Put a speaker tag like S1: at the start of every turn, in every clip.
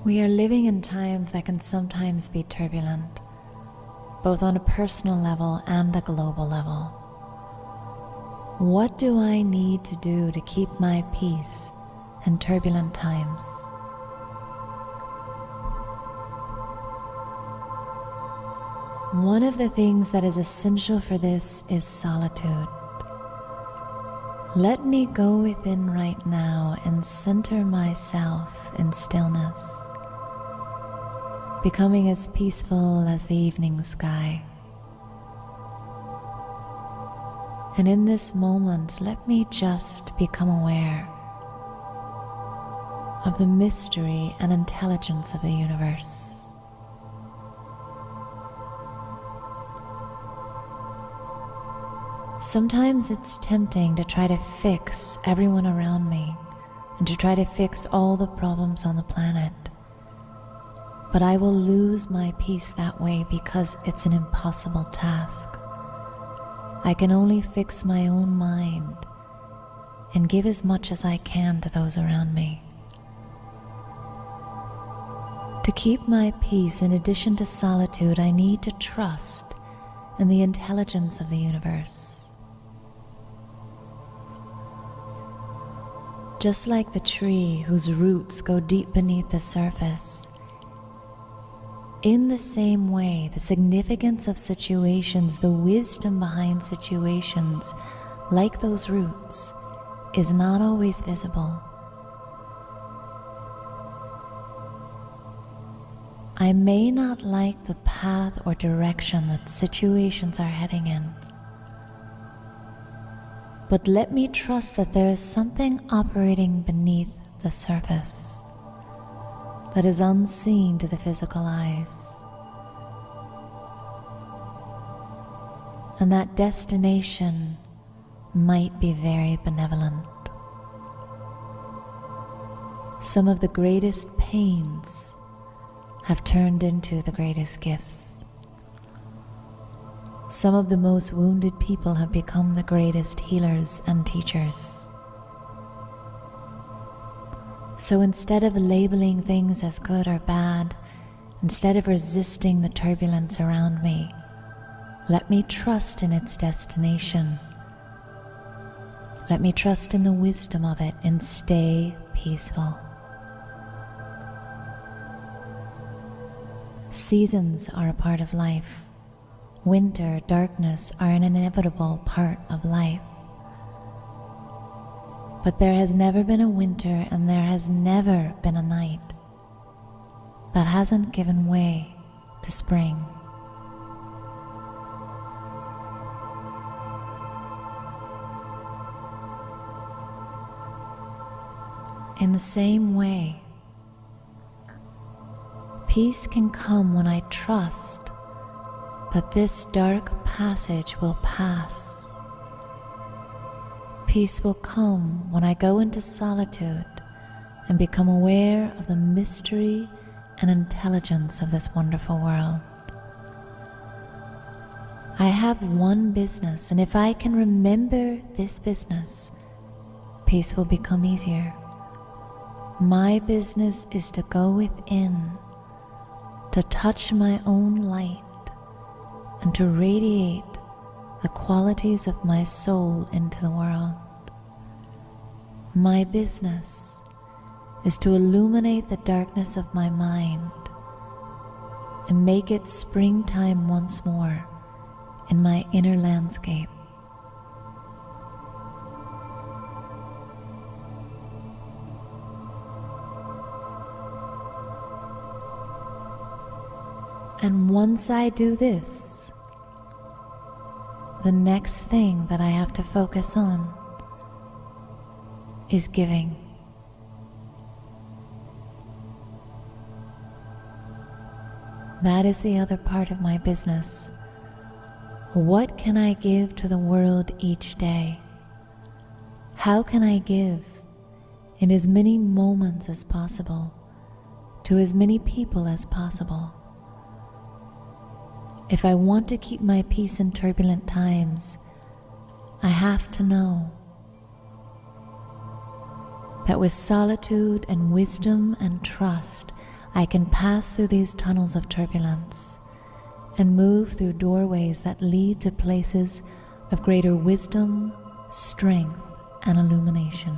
S1: We are living in times that can sometimes be turbulent, both on a personal level and a global level. What do I need to do to keep my peace in turbulent times? One of the things that is essential for this is solitude. Let me go within right now and center myself in stillness, becoming as peaceful as the evening sky. And in this moment, let me just become aware of the mystery and intelligence of the universe. Sometimes it's tempting to try to fix everyone around me and to try to fix all the problems on the planet. But I will lose my peace that way because it's an impossible task. I can only fix my own mind and give as much as I can to those around me. To keep my peace, in addition to solitude, I need to trust in the intelligence of the universe. Just like the tree whose roots go deep beneath the surface, in the same way, the significance of situations, the wisdom behind situations, like those roots, is not always visible. I may not like the path or direction that situations are heading in, but let me trust that there is something operating beneath the surface that is unseen to the physical eyes, and that destination might be very benevolent. Some of the greatest pains have turned into the greatest gifts. Some of the most wounded people have become the greatest healers and teachers. So instead of labeling things as good or bad, instead of resisting the turbulence around me, let me trust in its destination. Let me trust in the wisdom of it and stay peaceful. Seasons are a part of life. Winter, darkness are an inevitable part of life. But there has never been a winter and there has never been a night that hasn't given way to spring. In the same way, peace can come when I trust that this dark passage will pass. Peace will come when I go into solitude and become aware of the mystery and intelligence of this wonderful world. I have one business, and if I can remember this business, peace will become easier. My business is to go within, to touch my own light, and to radiate the qualities of my soul into the world. My business is to illuminate the darkness of my mind and make it springtime once more in my inner landscape. And once I do this, the next thing that I have to focus on is giving. That is the other part of my business. What can I give to the world each day? How can I give in as many moments as possible to as many people as possible? If I want to keep my peace in turbulent times, I have to know that with solitude and wisdom and trust, I can pass through these tunnels of turbulence and move through doorways that lead to places of greater wisdom, strength, and illumination.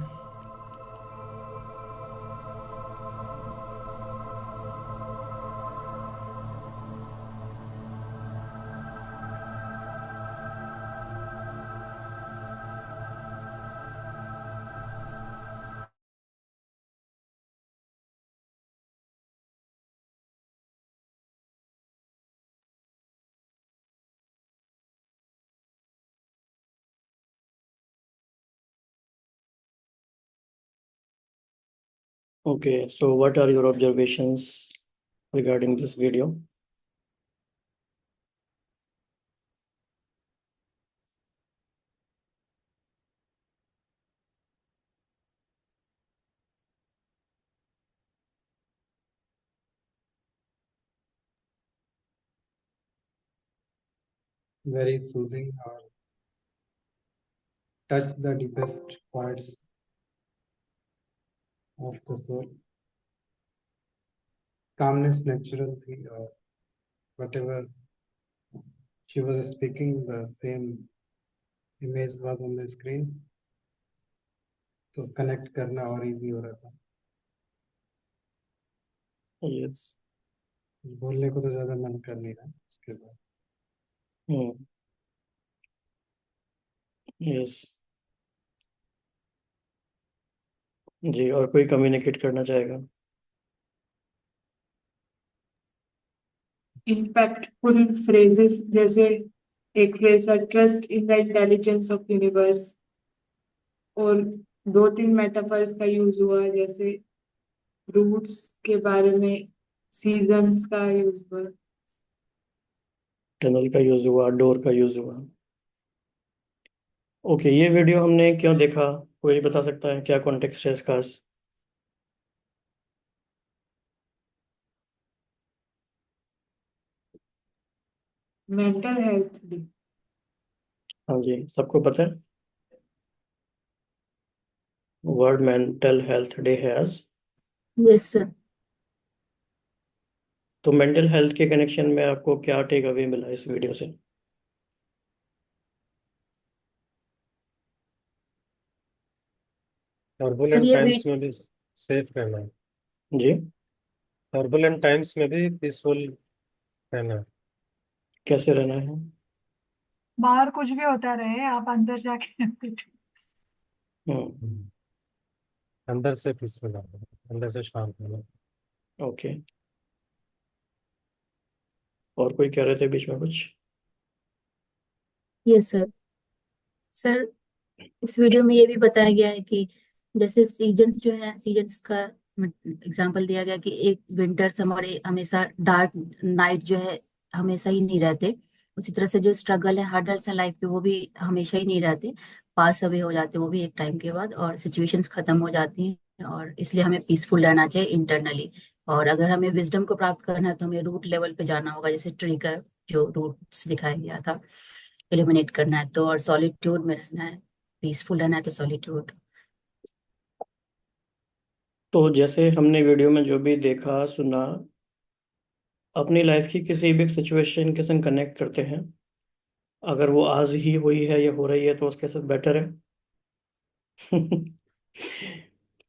S2: Okay, so what are your observations regarding this video?
S3: Very soothing or touch the deepest parts of the soul. Calmness natural थी और whatever she was speaking, the same image was on the screen. तो connect करना और easy हो रहा था.
S2: Yes.
S3: बोलने को तो ज़्यादा मन कर नहीं रहा उसके बाद.
S2: Yes. जी, और कोई कम्युनिकेट करना चाहेगा?
S4: इम्पैक्टफुल फ्रेजेस जैसे एक फ्रेज है trust in the intelligence of universe, और दो तीन मेटाफर्स का यूज हुआ जैसे रूट्स के बारे में, सीजन्स का यूज हुआ.
S2: टनल का यूज हुआ, डोर का यूज हुआ. ओके, ये वीडियो हमने क्यों देखा? कोई बता सकता है क्या कॉन्टेक्स्ट है इसका?
S4: Mental health day.
S2: हाँ जी, सबको पता है. वर्ल्ड मेंटल हेल्थ डे है आज.
S5: Yes sir.
S2: तो मेंटल हेल्थ के कनेक्शन में आपको क्या टेक अवे मिला इस वीडियो से?
S3: टर्बुलेंट टाइम्स में भी सेफ रहना है.
S2: जी,
S3: टर्बुलेंट टाइम्स में भी पीसफुल रहना है.
S2: कैसे रहना है?
S6: बाहर कुछ भी होता रहे, आप अंदर जाके
S2: हम्म.
S3: अंदर से पीसफुल रहना है, अंदर से शांत रहना है.
S2: ओके, और कोई कह रहे थे बीच में कुछ?
S5: Yes sir. सर, इस वीडियो में ये भी बताया गया है कि जैसे सीजन्स जो है, सीजन्स का एग्जांपल दिया गया कि एक विंटर समर हमेशा डार्क नाइट जो है हमेशा ही नहीं रहते. उसी तरह से जो स्ट्रगल है, हर्डल्स है लाइफ के, वो भी हमेशा ही नहीं रहते, पास अवे हो जाते वो भी एक टाइम के बाद, और सिचुएशंस खत्म हो जाती हैं. और इसलिए हमें पीसफुल रहना चाहिए इंटरनली. और अगर हमें विजडम को प्राप्त करना है तो हमें रूट लेवल पे जाना होगा, जैसे ट्री का जो रूट्स दिखाया गया था, एलिमिनेट करना है तो, और सॉलिट्यूड में रहना है, पीसफुल रहना है तो सॉलिट्यूड.
S2: तो जैसे हमने वीडियो में जो भी देखा सुना, अपनी लाइफ की किसी भी सिचुएशन के संग कनेक्ट करते हैं, अगर वो आज ही हुई है या हो रही है तो उसके साथ बेटर है.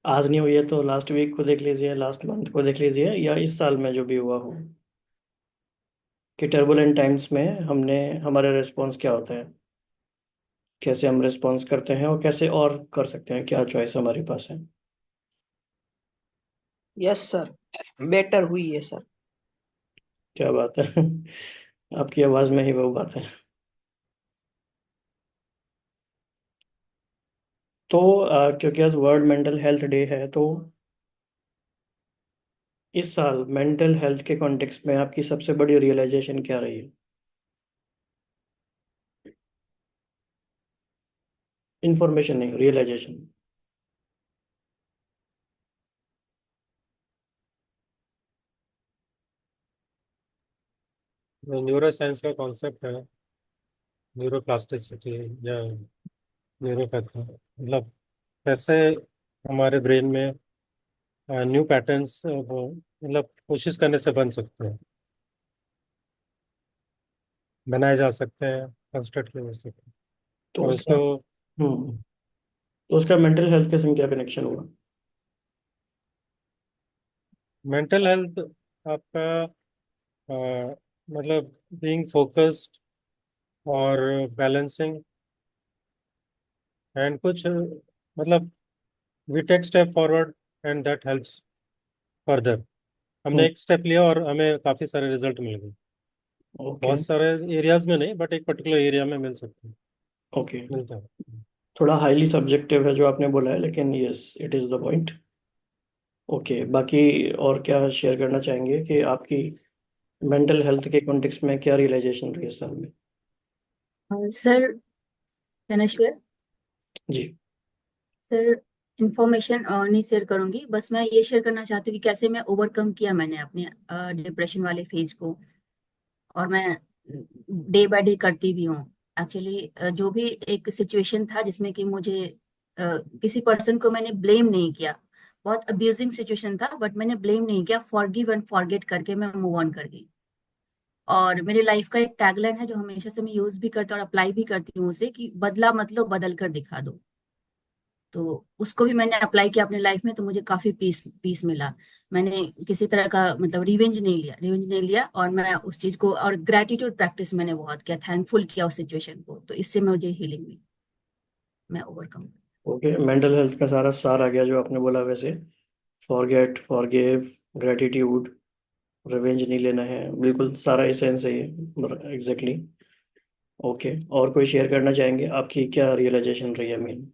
S2: आज नहीं हुई है तो लास्ट वीक को देख लीजिए, लास्ट मंथ को देख लीजिए, या इस साल में जो भी हुआ हो, कि टर्बुलेंट टाइम्स में हमने हमारा रिस्पॉन्स क्या होता है, कैसे हम रिस्पॉन्स करते हैं और कैसे और कर सकते हैं, क्या चॉइस हमारे पास है.
S7: यस सर, बेटर हुई है सर.
S2: क्या बात है. आपकी आवाज में ही वो बात है. तो क्योंकि आज वर्ल्ड मेंटल हेल्थ डे है, तो इस साल मेंटल हेल्थ के कॉन्टेक्स्ट में आपकी सबसे बड़ी रियलाइजेशन क्या रही है? इंफॉर्मेशन नहीं, रियलाइजेशन.
S3: न्यूरो साइंस का कॉन्सेप्ट है न्यूरोप्लास्टिसिटी या न्यूरोपैथी. मतलब कैसे हमारे ब्रेन में न्यू पैटर्न्स मतलब
S8: कोशिश करने से बन सकते हैं, बनाए जा सकते हैं, कंस्ट्रक्ट किए जा सकते हैं।
S2: तो
S8: और
S2: उसका
S8: उसको
S2: तो उसका मेंटल हेल्थ के संग क्या कनेक्शन हुआ?
S8: मेंटल हेल्थ आपका मतलब बीइंग फोकस्ड और बैलेंसिंग एंड कुछ मतलब we take step forward and that helps further. हमने
S2: हम्म।
S8: एक स्टेप लिया और हमें काफी सारे रिजल्ट मिल गए।
S2: ओके।
S8: बहुत सारे एरियाज में नहीं, बट एक पर्टिकुलर एरिया में मिल सकते हैं,
S2: ओके।
S8: मिलता है।
S2: थोड़ा हाईली सब्जेक्टिव है जो आपने बोला है, लेकिन yes, it is the point. Okay, बाकी और क्या शेयर करना चाहेंगे कि आपकी मेंटल हेल्थ के कॉन्टेक्स्ट में क्या रियलाइजेशन रही है सर में?
S5: सर शेयर
S2: जी।
S5: सर इंफॉर्मेशन नहीं शेयर करूंगी, बस मैं ये शेयर करना चाहती हूँ कि कैसे मैं ओवरकम किया मैंने अपने डिप्रेशन वाले फेज को। और मैं डे बाय डे करती भी हूँ। एक्चुअली जो भी एक सिचुएशन था जिसमें कि मुझे किसी पर्सन को मैंने ब्लेम नहीं किया, बहुत अब्यूजिंग सिचुएशन था, बट मैंने ब्लेम नहीं किया, फॉरगिव एंड फॉरगेट करके मैं मूव ऑन कर गई। और मेरी लाइफ का एक टैगलाइन है जो हमेशा से मैं यूज भी करती हूँ और अप्लाई भी करती हूँ उसे, कि बदला मतलब बदल कर दिखा दो। तो उसको भी मैंने अप्लाई किया अपनी लाइफ में, तो मुझे काफी पीस पीस मिला। मैंने किसी तरह का मतलब रिवेंज नहीं लिया, और मैं उस चीज को, और ग्रेटिट्यूड प्रैक्टिस मैंने बहुत किया, थैंकफुल किया उस सिचुएशन को, तो इससे मुझे हीलिंग मिली, मैं ओवरकम।
S2: ओके, मेंटल हेल्थ का सारा सार आ गया जो आपने बोला वैसे। फॉरगेट, फॉरगिव, ग्रेटिट्यूड, रिवेंज नहीं लेना है, बिल्कुल सारा एसेंस है ये, एग्जैक्टली। ओके, और कोई शेयर करना चाहेंगे आपकी क्या रियलाइजेशन रही है main?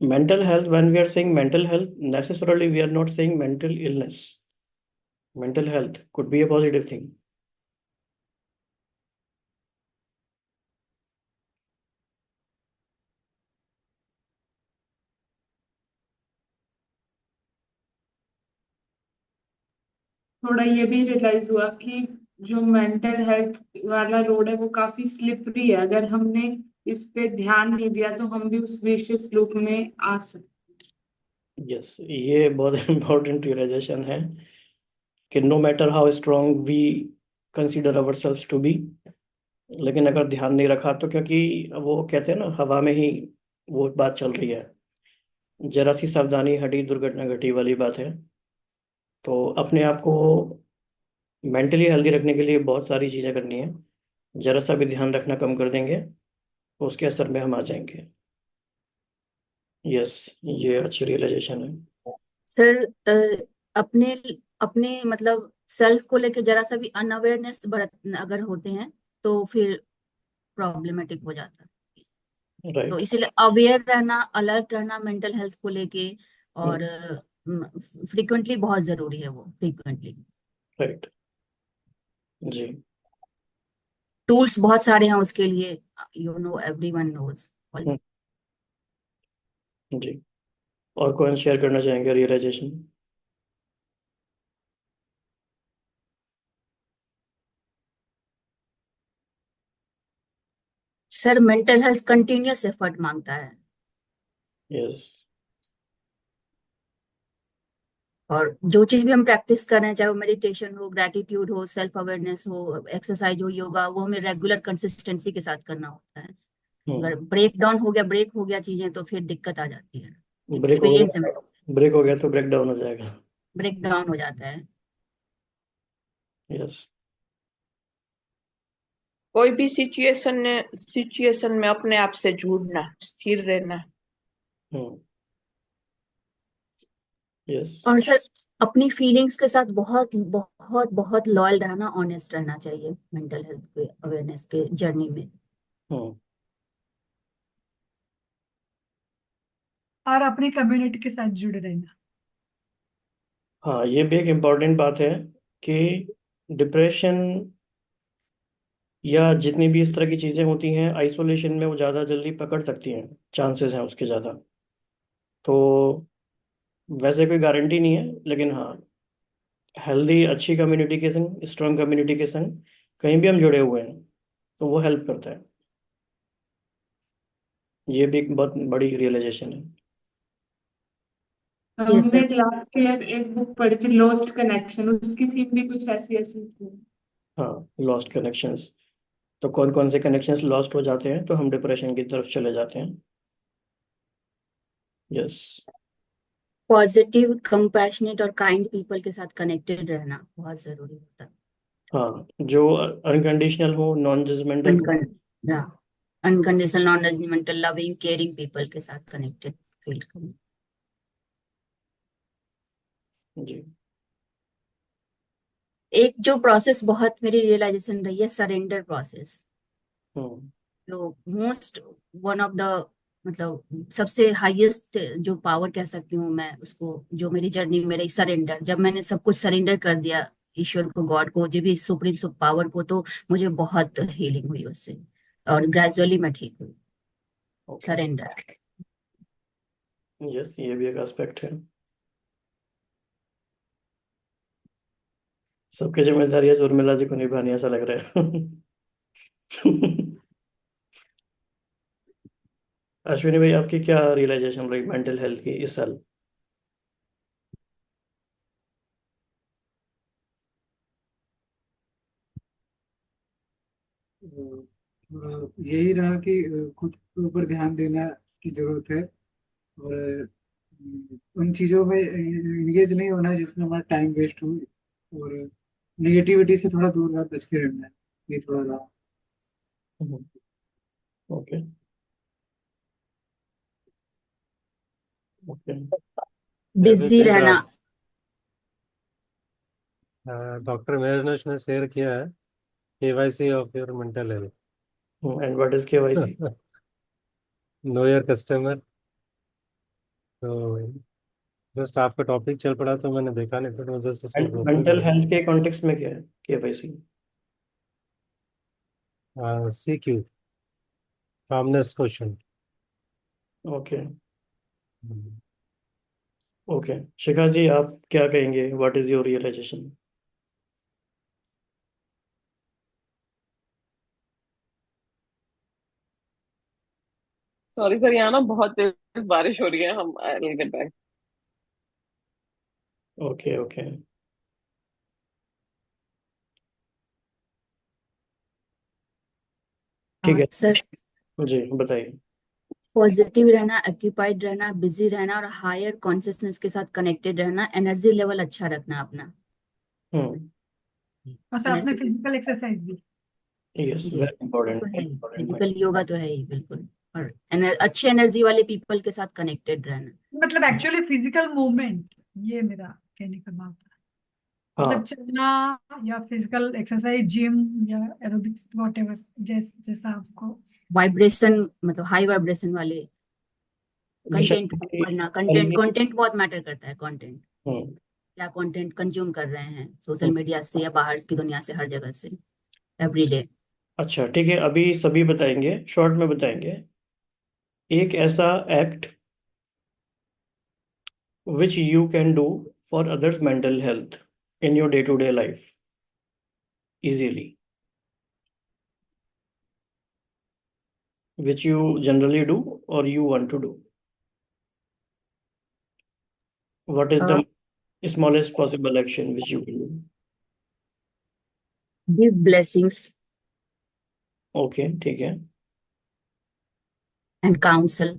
S2: Mental health, when we are saying mental health, necessarily we are not saying mental illness. Mental health could be a positive thing.
S4: थोड़ा ये भी रियलाइज हुआ कि जो मेंटल हेल्थ वाला रोड है वो काफी स्लिपरी है, अगर हमने इस पे ध्यान नहीं दिया तो हम भी उस विशियस लूप में आ सकते।
S2: यस, ये बहुत इंपॉर्टेंट रियलाइजेशन है कि no matter how strong we consider our selves to be, लेकिन अगर ध्यान नहीं रखा तो, क्योंकि वो कहते हैं ना, हवा में ही वो बात चल रही है, जरा सी सावधानी हटी दुर्घटना घटी वाली बात है। तो अपने आप को मेंटली हेल्दी रखने के लिए बहुत सारी चीज़ें करनी है। जरा सा भी ध्यान रखना कम कर देंगे तो उसके असर में हम आ जाएंगे। यस, ये अच्छी रियलाइजेशन है।
S5: सर अपने अपने मतलब सेल्फ को लेके जरा सा भी अनअवेयरनेस बरत अगर होते हैं तो फिर प्रॉब्लमेटिक हो जाता है। तो
S2: राइट।
S5: इसीलिए अवेयर रहना, अलर्ट रहना मेंटल हेल्थ को लेके, और फ्रिक्वेंटली बहुत जरूरी है, वो फ्रिक्वेंटली।
S2: राइट। जी।
S5: टूल्स बहुत सारे हैं उसके लिए, एवरीवन नोज।
S2: हम्म, जी। और कौन शेयर करना चाहेंगे realisation?
S5: Sir mental health continuous effort मांगता है,
S2: यस।
S5: और जो चीज भी हम प्रैक्टिस कर रहे हैं, चाहे वो मेडिटेशन हो, ग्रेटिट्यूड हो, सेल्फ अवेयरनेस हो, एक्सरसाइज हो, योगा, वो हमें रेगुलर कंसिस्टेंसी के साथ करना होता है। अगर
S2: हम्म।
S5: ब्रेक हो गया चीजें, तो फिर दिक्कत आ जाती है।
S2: ब्रेक हो
S5: एक्सपीरियंस
S2: गया, ब्रेक हो गया तो ब्रेक डाउन हो जाएगा।
S5: ब्रेक डाउन हो जाता है।
S2: यस।
S7: कोई भी सिचुएशन में अपने आप से जुड़ना, स्थिर रहना।
S2: हम्म। यस।
S5: और सर अपनी फीलिंग्स के साथ बहुत बहुत बहुत लॉयल रहना, ऑनेस्ट रहना चाहिए मेंटल हेल्थ के अवेयरनेस के जर्नी में।
S2: हम्म।
S6: और अपनी कम्युनिटी के साथ जुड़े रहना।
S2: हाँ, ये भी एक इम्पॉर्टेंट बात है कि डिप्रेशन या जितनी भी इस तरह की चीज़ें होती हैं आइसोलेशन में, वो ज़्यादा जल्दी पकड़ सकती हैं, चांसेस हैं उसके ज़्यादा। तो वैसे कोई गारंटी नहीं है, लेकिन हाँ, हेल्दी अच्छी कम्युनिटी के संग, स्ट्रांग कम्युनिटी के संग कहीं भी हम जुड़े हुए हैं तो वो हेल्प करता है। ये भी एक बहुत बड़ी रियलाइजेशन है।
S5: यस
S4: हमने
S5: सर।
S4: लास्ट ईयर एक बुक पढ़ी थी, लॉस्ट कनेक्शन, उसकी थीम भी कुछ ऐसी ऐसी थी।
S2: हाँ, लॉस्ट कनेक्शंस। तो कौन कौन से कनेक्शंस लॉस्ट हो जाते हैं तो हम डिप्रेशन की तरफ चले जाते हैं। यस।
S5: पॉजिटिव, कंपैशनेट और काइंड पीपल के साथ कनेक्टेड रहना बहुत जरूरी होता है।
S2: हाँ, जो अनकंडीशनल हो, non judgmental.
S5: Unconditional, non judgmental, loving, caring people के साथ कनेक्टेड फील करना।
S2: जी।
S5: एक जो प्रोसेस बहुत मेरी रियलाइजेशन रही है, सरेंडर प्रोसेस।
S2: हम्म।
S5: तो मोस्ट वन ऑफ द, मतलब सबसे हाईएस्ट जो पावर कह सकती हूँ मैं उसको, जो मेरी जर्नी, मेरी सरेंडर, जब मैंने सब कुछ सरेंडर कर दिया ईश्वर को, गॉड को, जो भी सुप्रीम पावर को, तो मुझे बहुत हीलिंग हुई उससे, और ग्रेजुअली मैं ठीक हुई।
S2: ओके।
S5: सरेंडर।
S2: यस, ये भी एक एस्पेक्ट है। सबकी जिम्मेदारियां उर्मिला जी को निभानी, ऐसा लग रहा है। अश्विनी भाई, आपकी क्या रियलाइजेशन रही मेंटल हेल्थ की इस साल।
S3: यही रहा कि खुद के ऊपर ध्यान देना की जरूरत है, और उन चीजों में एंगेज नहीं होना है जिसमें हमारा टाइम वेस्ट हो, और नेगेटिविटी से थोड़ा दूर बच के रहना है। ये थोड़ा रहा।
S2: ओके। ओके।
S5: बिजी रहना।
S8: डॉक्टर मेहरनश ने शेयर किया है KYC of your mental health.
S2: And what is KYC.
S8: Know your customer. तो जस्ट आपका टॉपिक चल पड़ा तो मैंने देखा, नहीं तो मैं जस्ट इसको गो थ्रू
S2: मेंटल
S8: कर
S2: हेल्थ के कॉन्टेक्स्ट में क्या है केवाईसी।
S8: रहा। CQ, कामनेस question.
S2: Okay. Okay, Shikha ji, आप क्या कहेंगे, what is your realization.
S9: Sorry sir, यहाँ ना बहुत तेज बारिश हो रही है, हम will get back.
S2: Okay. Okay. ठीक है।
S5: सर,
S2: जी, बताइए।
S5: पॉजिटिव रहना, ऑक्यूपाइड रहना, बिजी रहना और हायर कॉन्शियसनेस के साथ कनेक्टेड रहना, एनर्जी लेवल अच्छा रखना अपना।
S2: हम्म।
S6: और साथ में
S5: एनर्जी।
S6: फिजिकल एक्सरसाइज भी।
S2: यस,
S5: जी,
S2: वेरी
S5: वो तो है
S2: इंपॉर्टेंट।
S5: ही, फिजिकल योगा तो है ही बिल्कुल। और अच्छे एनर्जी वाले पीपल के साथ कनेक्टेड रहना।
S6: मतलब एक्चुअली फिजिकल मूवमेंट, ये मेरा कहने का बात है। मतलब
S2: हाँ,
S6: चलना या फिजिकल एक्सरसाइज, जिम या एरोबिक्स, वॉट एवर, जैसा आपको।
S5: वाइब्रेशन, मतलब हाई वाइब्रेशन वाले
S2: विशाल
S5: कंटेंट
S2: जी,
S5: पढ़ना।
S2: विशाल
S5: कंटेंट
S2: जी।
S5: कंटेंट बहुत मैटर करता है। कंटेंट,
S2: हम्म।
S5: क्या कंटेंट कंज्यूम कर रहे हैं सोशल
S2: हम्म।
S5: मीडिया से या बाहर की दुनिया से, हर जगह से, एवरीडे।
S2: अच्छा, ठीक है, अभी सभी बताएंगे, शॉर्ट में बताएंगे। एक ऐसा act which you can do for others' mental health in your day-to-day life easily, which you generally do or you want to do. What is the smallest possible action which you can do?
S5: Give blessings
S2: okay, ठीक है।
S5: And counsel.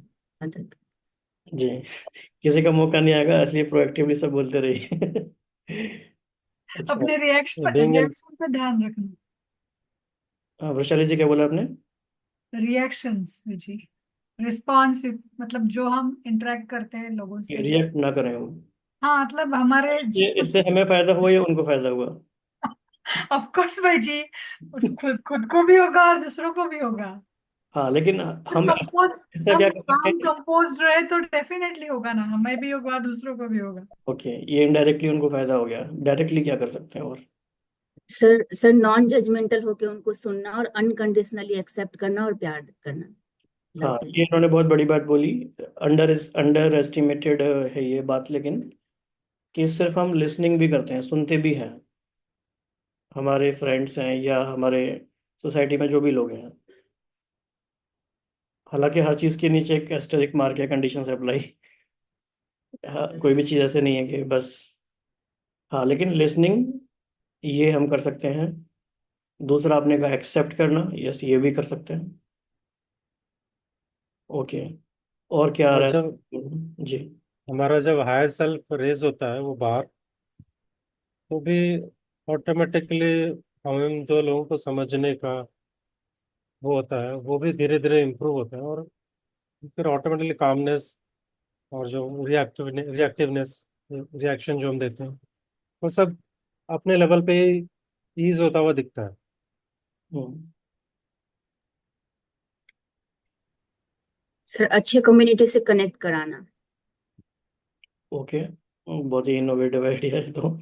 S2: जी, किसी का मौका नहीं आएगा, इसलिए proactively सब बोलते रहिए। अच्छा।
S6: अपने रिएक्शन
S8: बीइंग एन
S6: रिएक्शन पे ध्यान रखना।
S2: हाँ, वैशाली जी, क्या बोला आपने।
S6: रिएक्शंस जी, रिस्पॉन्सिव, मतलब जो हम इंटरेक्ट करते हैं लोगों से।
S2: रिएक्ट ना करें हम।
S6: हाँ, मतलब हमारे
S2: ये इससे हमें फायदा हुआ या उनको फायदा हुआ।
S6: ऑफ कोर्स भाई जी, उस खुद खुद को भी होगा और दूसरों को भी होगा।
S2: हाँ, लेकिन हम
S6: कंपोज
S2: ऐसा क्या
S6: हम
S2: कर सकते
S6: हम
S2: हैं।
S6: कंपोज रहे तो डेफिनेटली होगा ना, हमें भी होगा और दूसरों को भी होगा।
S2: ओके, ये इनडायरेक्टली उनको फायदा हो गया, डायरेक्टली क्या कर सकते हैं और।
S5: सर नॉन जजमेंटल होके उनको सुनना और अनकंडीशनली एक्सेप्ट करना और प्यार करना, लव
S2: हाँ, ये
S5: देना।
S2: इन्होंने बहुत बड़ी बात बोली। अंडर एस्टिमेटेड है ये बात, लेकिन कि सिर्फ हम लिसनिंग भी करते हैं, सुनते भी हैं, हमारे फ्रेंड्स हैं या हमारे सोसाइटी में जो भी लोग हैं। हालांकि हर चीज़ के नीचे एक एस्टेरिक मार्क है, कंडीशन अप्लाई। हाँ, कोई भी चीज़ ऐसे नहीं है कि बस। हाँ, लेकिन लिसनिंग ये हम कर सकते हैं। दूसरा आपने कहा एक्सेप्ट करना, यस ये भी कर सकते हैं। ओके, और क्या आ
S8: और
S2: रहा
S8: जब
S2: है जी?
S8: हमारा जब हायर सेल्फ रेज होता है वो बाहर, तो भी ऑटोमेटिकली हम जो लोगों को समझने का वो होता है वो भी धीरे धीरे इम्प्रूव होता है, और फिर ऑटोमेटिकली कामनेस और जो रिएक्टिवनेस रिएक्शन जो हम देते हैं वो सब अपने लेवल पे ही ईज होता हुआ दिखता है।
S2: हम्म,
S5: सर अच्छे कम्युनिटी से कनेक्ट कराना।
S2: ओके, बहुत ही इनोवेटिव आइडिया है तो।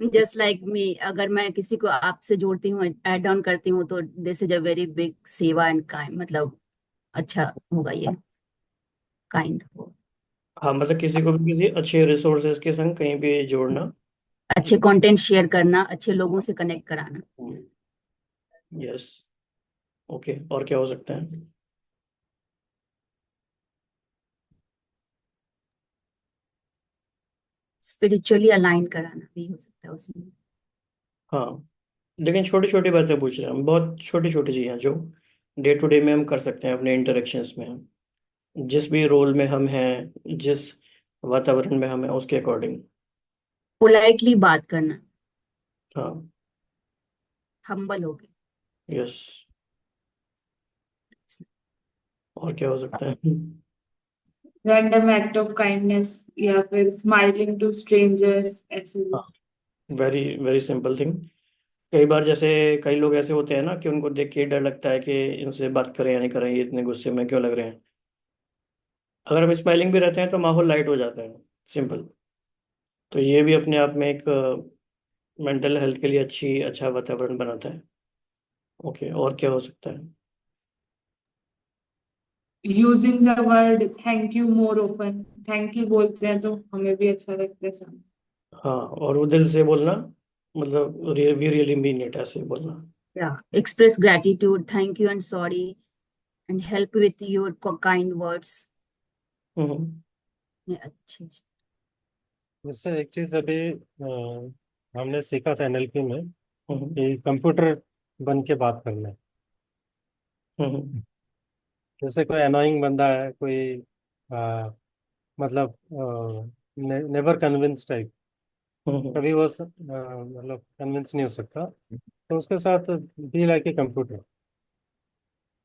S5: जस्ट लाइक मी, अगर मैं किसी को आपसे जोड़ती हूँ, ऐड ऑन करती हूँ, तो this is a very big सेवा एंड काइंड, मतलब अच्छा होगा ये, काइंड।
S2: हाँ, मतलब किसी को भी किसी अच्छे रिसोर्सेज के संग कहीं भी जोड़ना।
S5: अच्छे कंटेंट शेयर करना, अच्छे लोगों से कनेक्ट कराना।
S2: यस, ओके, और क्या हो सकता है?
S5: स्पिरिचुअली अलाइन कराना भी हो सकता है उसमें।
S2: हाँ, लेकिन छोटी छोटी बातें पूछ रहे हैं हम, बहुत छोटी छोटी चीज़ें जो डे टू डे में हम कर सकते हैं अपने इंटरेक्शंस में, हम जिस भी रोल में हम हैं, जिस वातावरण में हम हैं उसके अकॉर्डिंग।
S5: पोलाइटली बात करना,
S2: हाँ,
S5: हम्बल हो गए।
S2: यस, और क्या हो सकता है?
S4: रैंडम एक्ट ऑफ काइंडनेस या फिर स्माइलिंग टू स्ट्रेंजर्स ऐसे।
S2: हाँ, वेरी वेरी सिंपल थिंग। कई बार जैसे कई लोग ऐसे होते हैं ना कि उनको देख के डर लगता है कि इनसे बात करें या नहीं करें, ये इतने गुस्से में क्यों लग रहे हैं। अगर हम स्माइलिंग भी रहते हैं तो माहौल लाइट हो जाता है, सिंपल। तो ये भी अपने आप में एक मेंटल हेल्थ के लिए अच्छा वातावरण बनाता है। ओके, और क्या हो सकता है?
S4: Using the word thank you more open, thank you बोलते हैं तो हमें भी अच्छा लगता है सब।
S2: हाँ, और वो दिल से बोलना, मतलब वी रियली मीन इट, ऐसे बोलना।
S5: या express gratitude, thank you and sorry and help with your kind words.
S2: हम्म,
S5: ये अच्छे।
S8: जैसे एक चीज अभी हमने सीखा था एनएलपी में
S2: हम्म,
S8: कि कंप्यूटर बन के बात करना है।
S2: हम्म,
S8: जैसे कोई अनोइंग बंदा है, कोई मतलब नेवर कन्विंस टाइप,
S2: हम्म,
S8: कभी वो मतलब कन्विंस नहीं हो सकता, तो उसके साथ बी लाइक ए कंप्यूटर।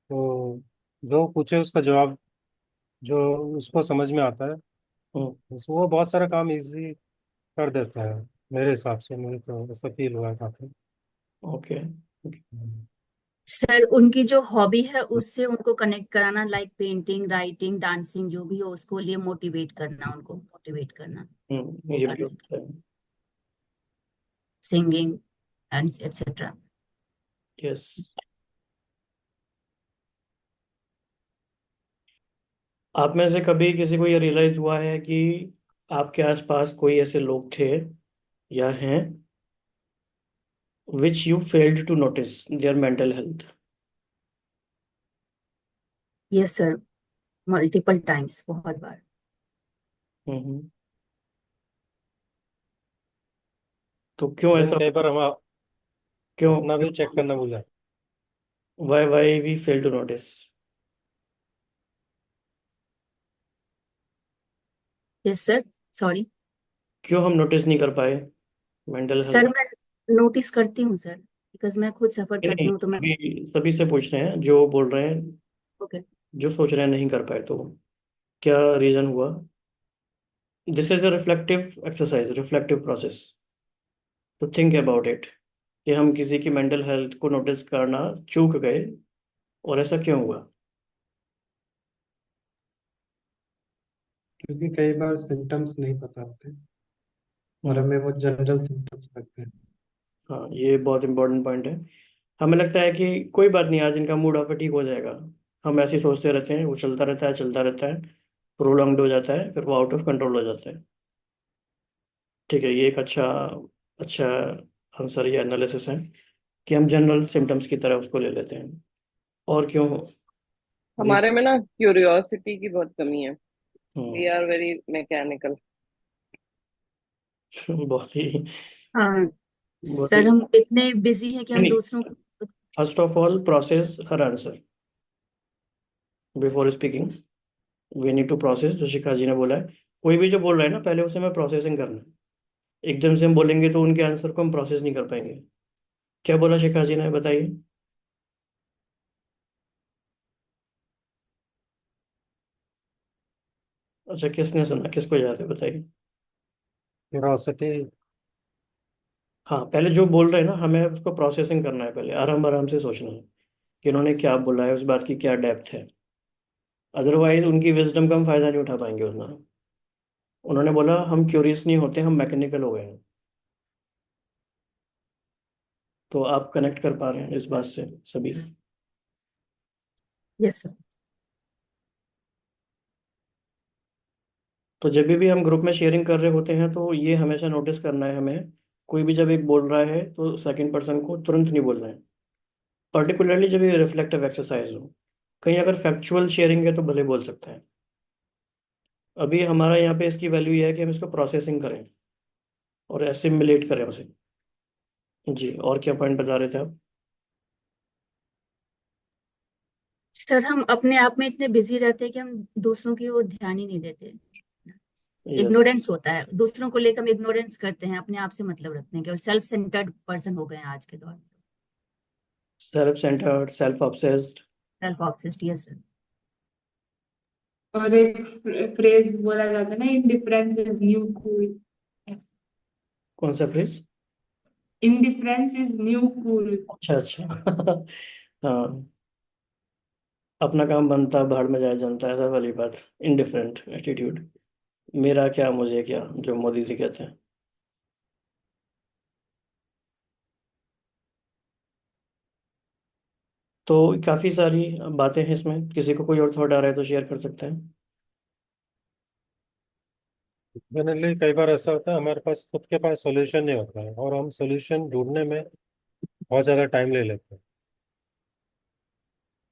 S8: तो जो पूछे उसका जवाब जो उसको समझ में आता है,
S2: हम्म,
S8: वो बहुत सारा काम इजी कर देता है। मेरे हिसाब से मुझे तो ऐसा फील हुआ है काफी।
S2: ओके,
S5: सर उनकी जो हॉबी है उससे उनको कनेक्ट कराना, लाइक पेंटिंग, राइटिंग, डांसिंग, जो भी हो उसको लिए मोटिवेट करना, उनको मोटिवेट करना वो
S2: ये भी हो
S5: करने के,
S2: सकता है।
S5: Singing and etcetera.
S2: यस, आप में से कभी किसी को ये रियलाइज हुआ है कि आपके आसपास कोई ऐसे लोग थे या हैं which you failed to notice their mental health?
S5: Yes sir, multiple times, बहुत बार।
S2: हम्म, तो क्यों
S8: इवन
S2: ऐसा?
S8: कई बार हम
S2: क्यों?
S8: अपना भी चेक करना भूल जाते
S2: why we fail to notice?
S5: Yes sir, sorry.
S2: क्यों हम नोटिस नहीं कर पाए मेंटल
S5: सर
S2: हेल्थ?
S5: मैं नोटिस करती हूँ सर, बिकॉज मैं खुद सफर
S2: नहीं
S5: करती
S2: नहीं,
S5: हूँ तो मैं।
S2: सभी सभी से पूछ रहे हैं जो बोल रहे हैं,
S5: ओके।
S2: जो सोच रहे हैं नहीं कर पाए, तो क्या रीजन हुआ? This is a reflective exercise, reflective process, to think about it, कि हम किसी की मेंटल हेल्थ को नोटिस करना चूक गए और ऐसा क्यों हुआ।
S3: क्योंकि कई बार सिम्टम्स नहीं पता होते और
S2: हम्म,
S3: हमें वो जनरल सिम्टम्स लगते हैं।
S2: हाँ, ये बहुत इंपॉर्टेंट पॉइंट है। हमें लगता है कि कोई बात नहीं, आज इनका मूड ऑफ है, ठीक हो जाएगा। हम ऐसे ही सोचते रहते हैं, वो चलता रहता है, चलता रहता है, प्रोलॉन्ग्ड हो जाता है, फिर वो आउट ऑफ कंट्रोल हो जाता है। ठीक है, ये एक अच्छा आंसर या एनालिसिस है कि हम जनरल सिम्टम्स की तरह उसको ले लेते हैं। और क्यों?
S9: हमारे में ना क्यूरियोसिटी की बहुत कमी है। We are very mechanical.
S2: बहुत ही
S5: हाँ
S2: बहुत
S5: सर,
S2: ही
S5: हम इतने बिजी हैं कि हम
S2: नहीं,
S5: दूसरों को।
S2: फर्स्ट ऑफ ऑल प्रोसेस हर answer before speaking. We need to process, जो शिखा जी ने बोला है। कोई भी जो बोल रहा है ना, पहले उसे हमें प्रोसेसिंग करना है। एकदम से हम बोलेंगे तो उनके आंसर को हम प्रोसेस नहीं कर पाएंगे। क्या बोला शिखा जी ने, बताइए। अच्छा, किसने सुना, किसको याद है, बताइए।
S8: क्यूरोसिटी।
S2: हाँ, पहले जो बोल रहे हैं ना, हमें उसको प्रोसेसिंग करना है, पहले आराम आराम से सोचना है कि उन्होंने क्या बोला है, उस बात की क्या डेप्थ है। अदरवाइज उनकी विजडम का हम फायदा नहीं उठा पाएंगे उतना। उन्होंने बोला हम क्यूरियस नहीं होते, हम मैकेनिकल हो गए हैं। तो आप कनेक्ट कर पा रहे हैं इस बात से सभी।
S5: Yes sir.
S2: तो जब भी हम ग्रुप में शेयरिंग कर रहे होते हैं तो ये हमेशा नोटिस करना है हमें। कोई भी जब एक बोल रहा है तो सेकंड पर्सन को तुरंत नहीं बोलना है, पर्टिकुलरली जब ये रिफ्लेक्टिव एक्सरसाइज हो। कहीं अगर फैक्चुअल शेयरिंग है तो भले बोल सकते हैं। अभी हमारा यहाँ पे इसकी वैल्यू ये है कि हम इसको प्रोसेसिंग करें और एसिमिलेट करें उसे। जी, और क्या पॉइंट बता रहे थे आप?
S5: सर हम अपने आप में इतने बिजी रहते हैं कि हम दूसरों की ओर ध्यान ही नहीं देते।
S2: यस।
S5: इग्नोरेंस होता है, दूसरों को लेकर हम इग्नोरेंस करते हैं, अपने आप से मतलब रखते हैं, केवल सेल्फ सेंटर्ड पर्सन हो गए हैं आज के दौर में।
S2: Self centred, self obsessed.
S5: Self obsessed, yes sir.
S4: और एक फ्रेज बोला जाता है ना, इंडिफरेंस इज न्यू कूल।
S2: कौन सा phrase?
S4: Indifference is new cool.
S2: अच्छा अच्छा। हाँ, अपना काम बनता भाड़ में जाए जनता, ऐसा वाली बात। इनडिफरेंट एटीट्यूड, मेरा क्या मुझे क्या, जो मोदी जी कहते हैं। तो काफ़ी सारी बातें हैं इसमें, किसी को कोई और थॉट आ रहा है तो शेयर कर सकते हैं।
S8: जनरली कई बार ऐसा होता है हमारे पास खुद के पास सॉल्यूशन नहीं होता है और हम सॉल्यूशन ढूंढने में बहुत ज़्यादा टाइम ले लेते हैं।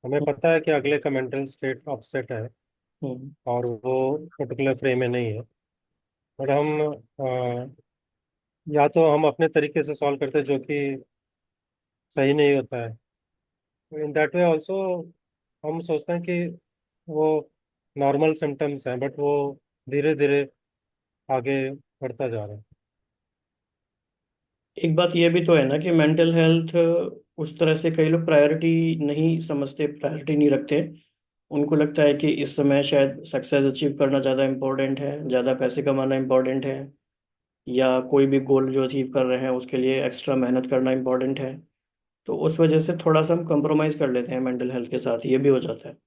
S8: हमें पता है कि अगले का मेंटल स्टेट अपसेट है
S2: हम्म।
S8: और वो पर्टिकुलर फ्रेम में नहीं है, बट हम या तो हम अपने तरीके से सॉल्व करते हैं जो कि सही नहीं होता है। इन दैट वे ऑल्सो हम सोचते हैं कि वो नॉर्मल सिम्टम्स हैं, बट वो धीरे धीरे आगे बढ़ता जा रहा है।
S2: एक बात ये भी तो है ना कि मेंटल हेल्थ उस तरह से कई लोग प्रायोरिटी नहीं समझते, प्रायोरिटी नहीं रखते। उनको लगता है कि इस समय शायद सक्सेस अचीव करना ज़्यादा इम्पोर्टेंट है, ज़्यादा पैसे कमाना इम्पोर्टेंट है, या कोई भी गोल जो अचीव कर रहे हैं उसके लिए एक्स्ट्रा मेहनत करना इम्पोर्टेंट है। तो उस वजह से थोड़ा सा हम कंप्रोमाइज़ कर लेते हैं मेंटल हेल्थ के साथ, ये भी हो जाता है।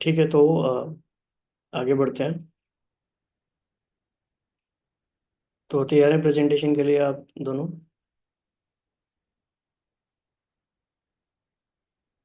S2: ठीक है, तो आगे बढ़ते हैं। तो तैयार हैं प्रेजेंटेशन के लिए आप दोनों?